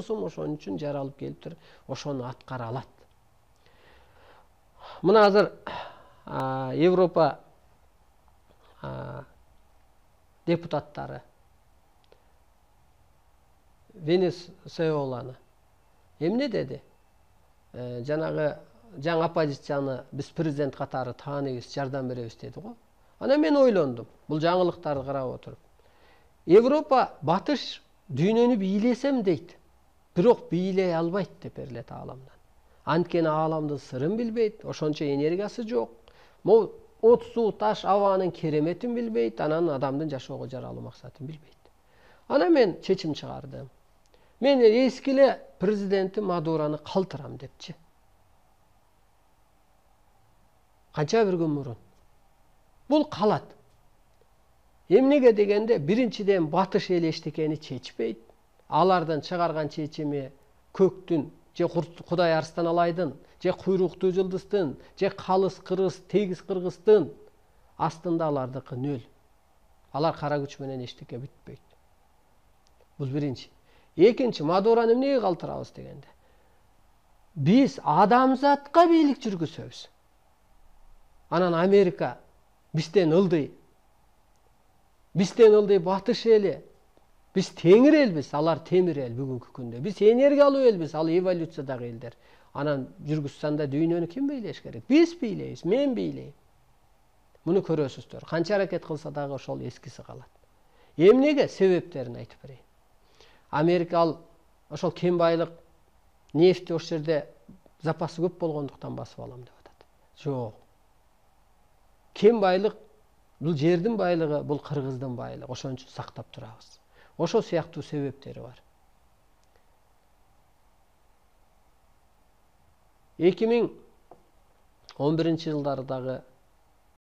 ошон үчүн жаралып келиптир, ошону аткара алат. Мына азыр Европа депутаттары Венесуэланы эмне деди? Жанагы жаңы оппозицияны биз президент катары тааныйбыз, жардам беребиз деди го. Ана мен ойлондум, бул жаңылыктарды карап отуруп. Европа батыш дүйнөнү бийлесем дейт, бирок бийлей албайт деп берилет ааламдан. Анткени ааламдын сырын билбейт, ошончо энергиясы жок. Могу от, суу, таш, абанын кереметин билбейт, анан адамдын жашоого жаралуу максатын билбейт. Ана мен чечим чыгардым. Мен эски эле президенти Мадураны калтырам депчи. Канча бир күн мурун. Бул калат. Эмнеге дегенде, биринчиден батыш эли эчтекени чечпейт. Алардын чыгарган чечими көктүн, же Кудай Арстан Алайдын, же Куйруктуу жылдыздын, же Калыс Кыргыз, Тегиз Кыргыздын астында алардыкы нөл. Алар кара күч менен эчтеке бүтпөйт. Бул биринчи. Экинчи, Мадураны эмнеге калтырабыз дегенде, биз адамзатка бийлик жүргүзөбүз. Анан Америка бизден ылдый. Бизден ылдый батыш эли. Биз теңир элбиз, алар темир эл бүгүнкү күндө. Биз энергиялуу элбиз, ал эволюциядагы элдер. Анан Жүргүстанда дүйнөнү ким бийлеш керек? Биз бийлейбиз, мен бийлейм. Муну көрөсүздөр. Канча аракет кылса дагы ошол эскиси калат. Эмнеге? Себептерин айтып берейин. Америка ошол кен байлык, нефти ошол жерде запасы көп болгондуктан басып алам деп атат. Жок. Кен байлык бул жердин байлыгы, бул Кыргыздын байлыгы. Ошон үчүн сактап турабыз. Ошол сыяктуу себептери бар. 2011-жылдардагы